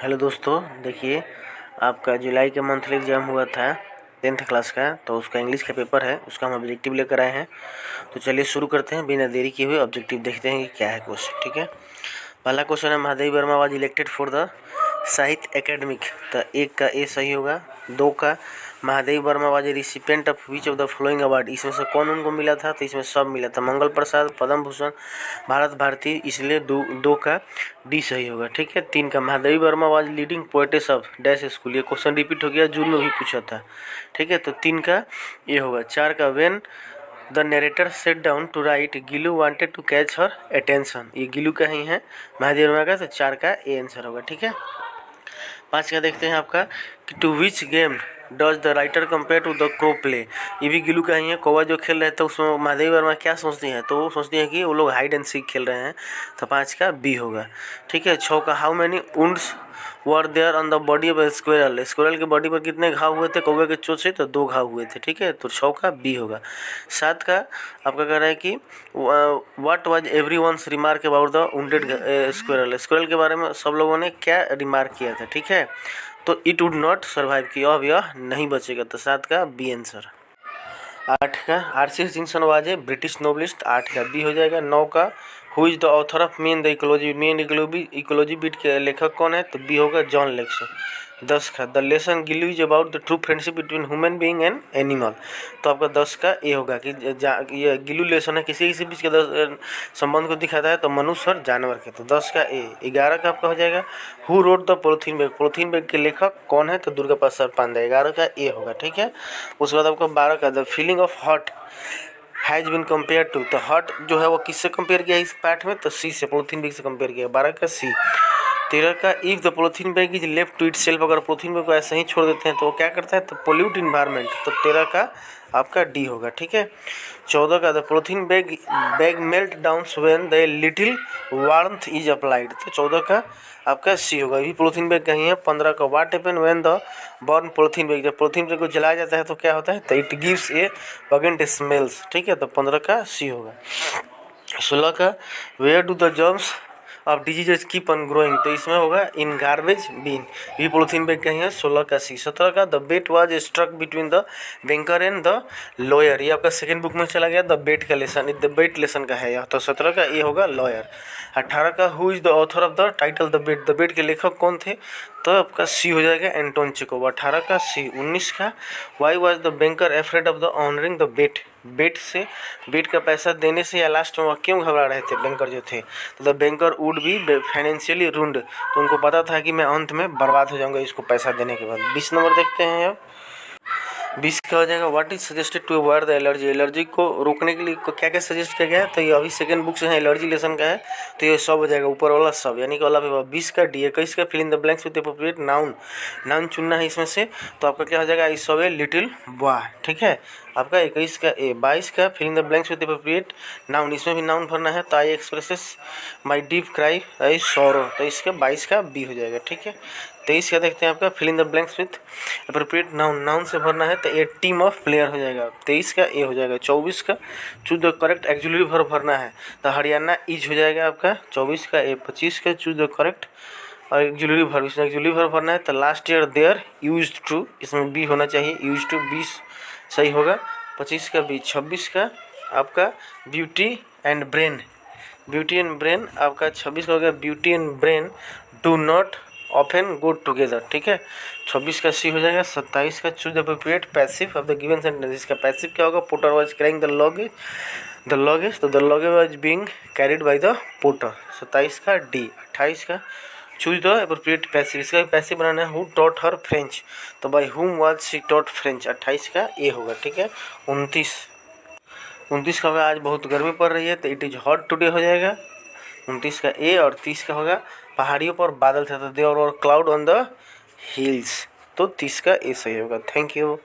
Hello दोस्तों, देखिए आपका जुलाई का मंथली एग्ज़ाम हुआ था 10th क्लास का, तो उसका इंग्लिश का पेपर है, उसका हम ऑब्जेक्टिव लेकर आए हैं। तो चलिए शुरू करते हैं बिना देरी किए हुए। ऑब्जेक्टिव देखते हैं कि क्या है क्वेश्चन। ठीक है, पहला क्वेश्चन है Mahadevi Verma was elected for the साहित्य एकेडमिक। तो एक का ए सही होगा। दो का Mahadevi Verma was a recipient of which of the following award, इसमें से कौन उनको मिला था? तो इसमें सब मिला था, मंगल प्रसाद, पद्म भूषण, भारत भारती, इसलिए दो का डी सही होगा। ठीक है, तीन का Mahadevi Verma was leading poetess of dash school, ये क्वेश्चन रिपीट हो गया, जून में भी पूछा था। ठीक है, तो तीन का ये होगा। चार का when the narrator sat down to write Gillu wanted to catch her attention, ये गिलू का ही है महादेवी वर्मा का, तो चार का ए आंसर होगा। ठीक है, पाँच का देखते हैं आपका कि to which game does the writer compare to the crow play, ये भी गिलू का ही है। कौवा जो खेल रहे थे उसमें महादेवी वर्मा क्या सोचती हैं? तो वो सोचती हैं कि वो लोग हाइड एंड सीक खेल रहे हैं, तो पाँच का बी होगा। ठीक है, छः का how many wounds were there on the body of squirrel, squirrel की बॉडी पर कितने घाव हुए थे कौवे के चोट से? तो दो घाव हुए थे। ठीक है, तो छः का बी होगा। सात का आपका कह रहा है कि what was everyone's remark about the wounded squirrel, squirrel के बारे में सब लोगों ने क्या रिमार्क किया था? ठीक है, तो इट वुड नॉट सर्वाइव, की अब यह नहीं बचेगा, तो सात का बी आंसर। आठ का R C Singson was a British novelist, आठ का बी हो जाएगा। नौ का who is the author of man the ecology, man ecology बिट के लेखक कौन है? तो बी होगा जॉन लेक्स। 10 का the lesson Gillu is about the true friendship between human being and animal, तो आपका 10 का ए होगा कि ये गिलू लेसन है किसी किसी बीच के संबंध को दिखाता है, तो मनुष्य और जानवर के, तो 10 का ए। 11 का आपका हो जाएगा who wrote the polythene bag, polythene bag के लेखक कौन है? तो दुर्गा प्रसाद पांडे, 11 का ए होगा। ठीक है, उसके बाद आपका 12 का the feeling of hot has been compared to, तो हॉट जो है वो किससे कंपेयर किया इस पार्ट में? तो सी से, पॉलिथीन बैग से कंपेयर किया, 12 का सी। 13 का if the polythene bag is left to itself, अगर पॉलिथीन बैग को ऐसे ही छोड़ देते हैं तो वो क्या करता है? तो पोल्यूट इन्वायरमेंट, तो 13 का आपका डी होगा। ठीक है, 14 का the polythene bag melt down when the little warmth is applied, तो 14 का आपका सी होगा, ये पॉलिथीन बैग का ही है। 15 का what happen when the burn polythene bag, जब पॉलिथीन बैग को जलाया जाता है तो क्या होता है? तो it gives a pungent smells. ठीक है, तो 15 का सी होगा। 16 का where do the germs of diseases keep on growing, तो इसमें होगा इन गार्बेज बीन, ये पॉलिथीन बैग का ही है, 16 का सी। 17 का the bet was struck between the banker and the lawyer, ये आपका सेकंड बुक में चला गया, द बेट का लेसन, द बेट लेसन का है यह, तो 17 का ये होगा लॉयर। 18 का who is the author of the title the bet के लेखक कौन थे? तो आपका सी हो जाएगा एंटोन चेकोव, 18 का सी। 19 का why was the banker afraid of the honouring the bet का पैसा देने से या लास्ट में वह क्यों घबरा रहे थे बैंकर जो थे? तो the banker would be financially रूंड, तो उनको पता था कि मैं अंत में बर्बाद हो जाऊंगा इसको पैसा देने के बाद। 20 नंबर देखते हैं अब। 20 का हो जाएगा what is suggested to avoid the allergy, allergy को रोकने के लिए क्या क्या सजेस्ट किया गया है? तो ये अभी सेकंड बुक से है, एलर्जी लेसन का है, तो ये सब हो जाएगा ऊपर वाला सब, यानी कि वाला पेपर। 20 का डी। 21 का fill in the blanks with appropriate noun, noun चुनना है इसमें से, तो आपका क्या हो जाएगा? I saw a little boy. ठीक है, आपका 21 का ए। 22 का fill in the blanks with appropriate noun, इसमें भी नाउन भरना है, तो I expresses my deep cry I sorrow, तो इसका 22 का बी हो जाएगा। ठीक है, 23 का देखते हैं आपका fill in the blanks with appropriate noun, noun से भरना है, तो ए टीम ऑफ प्लेयर हो जाएगा, 23 का ए हो जाएगा। 24 का choose the correct auxiliary verb भरना है, तो हरियाणा इज हो जाएगा आपका 24 का ए। 25 का चूज द करेक्ट और एक्जुलरी वर्ब, इसमें एक्जुलरी वर्ब भरना है, तो last year there used to, इसमें बी होना चाहिए, यूज्ड टू 20 सही होगा। 25 का बी। 26 का आपका beauty and brain, beauty and brain आपका 26 का हो गया beauty and brain do not often go together. ठीक है, 26 का सी हो जाएगा। 27 का choose the appropriate passive of the given sentence, इसका पैसिव क्या होगा? Porter was carrying the luggage, तो the luggage was being carried by the porter, 27 का डी। 28 का चूज द एप्रोप्रिएट पैसिव, इसका भी पैसिव बनाना है, हु टॉट हर फ्रेंच, तो by whom was she taught French, 28 का ए होगा। ठीक है, 29 का होगा आज बहुत गर्मी पड़ रही है, तो इट इज हॉट टुडे हो जाएगा, 29 का ए। और 30 का होगा पहाड़ियों पर बादल थे, तो there were cloud on the hills, तो 30 का ए सही होगा। Thank you.